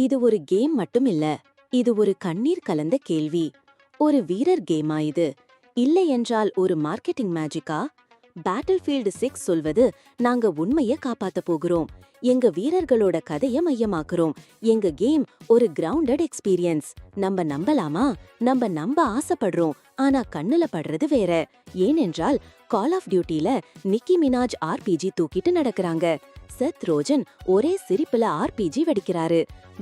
இது ஒரு கேம் மட்டும் இல்ல. இது ஒரு கண்ணீர் கலந்த கேள்வி. ஒரு வீரர் கேமா இது? இல்லை என்றால் ஒரு மார்க்கெட்டிங் மேஜிக்கா? பேட்டில்ஃபீல்டு 6 சொல்வது, நாங்க உண்மைய காப்பாத்த போகிறோம். எங்க வீரர்களோட கதைய மையமாக்குறோம். எங்க கேம் ஒரு கிரவுண்டட் எக்ஸ்பீரியன்ஸ். நம்ம நம்பலாமா? நம்ம நம்ப ஆசைப்படுறோம். ஆனா கண்ணுல படுறது வேற. ஏனென்றால் கால் ஆஃப் டியூட்டில நிக்கி மினாஜ் ஆர்பிஜி தூக்கிட்டு நடக்கறாங்க. செத் ரோஜன் ஒரே சிரிப்புல ஆர்பிஜி வெடிக்கிறாரு.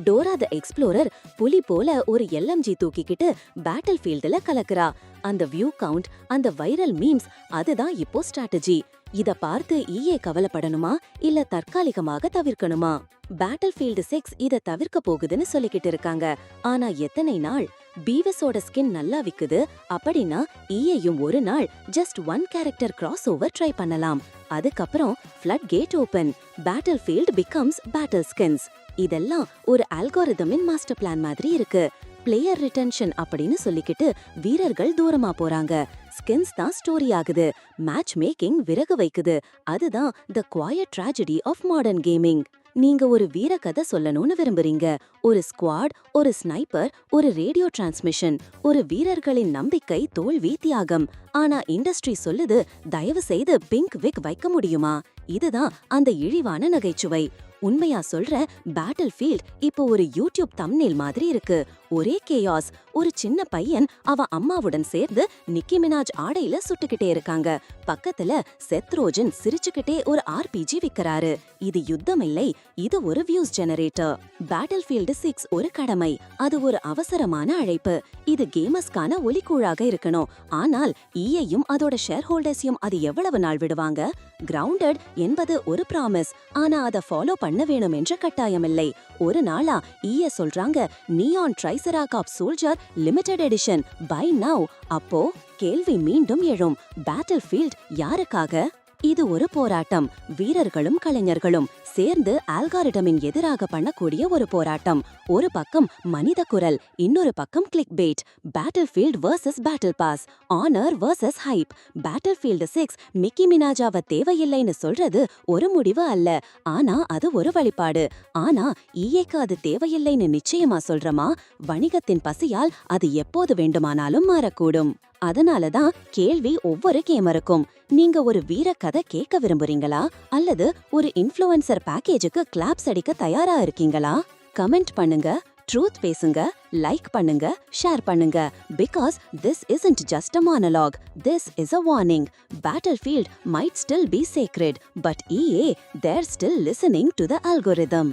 டோரா த எக்ஸ்ப்ளோரர் புலி போல ஒரு எல்எம்ஜி தூக்கிக்கிட்டு பேட்டில் ஃபீல்டுல கலக்குறா. அந்த வியூ கவுண்ட், அந்த வைரல் மீம்ஸ், அதுதான் இப்போ ஸ்ட்ராட்டஜி. இத பார்த்து EA கவலைப்படணுமா இல்ல தற்காலிகமாக தவிர்க்கணுமா? பேட்டில்ஃபீல்டு 6 இத தவிர்க்க போகுதுன்னு சொல்லிக்கிட்டு இருக்காங்க. ஆனா எத்தனை நாள்? பீவஸோட ஸ்கின் நல்லா விக்குது அப்படின்னா EAயும் ஒரு நாள் just one character cross over try பண்ணலாம். அதுக்கப்புறம் flood gate open. Battlefield becomes battle skins. இதெல்லாம் ஒரு அல்காரிதமின் மாஸ்டர் பிளான் மாதிரி இருக்கு. பிளேயர் ரிட்டென்ஷன் அப்படின்னு சொல்லிக்கிட்டு வீரர்கள் தூரமா போறாங்க. ஸ்கின்ஸ் தான் ஸ்டோரி ஆகுது. மேட்ச் மேக்கிங் விறகு வைக்குது. அதுதான் the quiet tragedy of modern gaming. நீங்க ஒரு வீர கதை சொல்லணும்னு விரும்புறீங்க. ஒரு ஸ்குவாட், ஒரு ஸ்னைப்பர், ஒரு ரேடியோ டிரான்ஸ்மிஷன், ஒரு வீரர்களின் நம்பிக்கை, தோல்வி, தியாகம். ஆனா இண்டஸ்ட்ரி சொல்லுது, தயவு செய்து பிங்க் விக் வைக்க முடியுமா? இதுதான் அந்த இழிவான நகைச்சுவை. உண்மையா சொல்ற, பேட்டில்ஃபீல்ட் இப்போ ஒரு யூடியூப் தம்ப்நெயில் மாதிரி இருக்கு. ஒரே கேயாஸ். ஒரு சின்ன பையன் அவன் அம்மாவுடன் சேர்ந்து நிக்கி மினாஜ் ஆடையில சுட்டுக்கிட்டே இருக்காங்க. பக்கத்துல செத் ரோஜன் சிரிச்சுக்கிட்டே ஒரு ஆர்பிஜி விக்கறாரு. இது யுத்தம் இல்லை, இது ஒரு வியூஸ் ஜெனரேட்டர். பேட்டில்ஃபீல்டு 6 ஒரு கடமை. அது ஒரு அவசரமான அழைப்பு. இது கேமர்ஸ்கான ஒலிக்கூழாக இருக்கணும். ஆனால் EAயும் அதோட ஷேர் ஹோல்டர்ஸையும் அது எவ்வளவு நாள் விடுவாங்க? கிரவுண்டட் என்பது ஒரு ப்ராமிஸ். ஆனா அதை ஃபாலோ பண்ண வேணும் என்ற கட்டாயமில்லை. ஒரு நாளா EA சொல்றாங்க, neon Triceracop soldier limited edition buy now. அப்போ கேள்வி மீண்டும் எழும், பேட்டில்ஃபீல்ட் யாருக்காக? இது ஒரு போராட்டம். வீரர்களும் கலைஞர்களும் சேர்ந்து ஆல்காரிதமின் எதிராக பண்ணக்கூடிய ஒரு போராட்டம். ஒரு பக்கம் மனித குரல், இன்னொரு பக்கம் click bait. Battlefield versus battle pass, honour versus hype. Battlefield 6 Nicki மினாஜாவ தேவையில்லைன்னு சொல்றது ஒரு முடிவு அல்ல, ஆனா அது ஒரு வழிபாடு. ஆனா EAக்கு அது தேவையில்லைன்னு நிச்சயமா சொல்றமா? வணிகத்தின் பசியால் அது எப்போது வேண்டுமானாலும் மாறக்கூடும். அதனாலதான் கேள்வி ஒவ்வொரு கேமருக்கும், நீங்க ஒரு வீர கதை கேட்க விரும்புறீங்களா அல்லது ஒரு இன்ஃப்ளூயன்சர் பேக்கேஜுக்கு கிளாப்ஸ் அடிக்க தயாரா இருக்கீங்களா? கமெண்ட் பண்ணுங்க, ட்ரூத் பேசுங்க, லைக் பண்ணுங்க, ஷேர் பண்ணுங்க. Because this isn't just a monologue. This is a warning. Battlefield might still be sacred, but EA, they're still listening to the algorithm.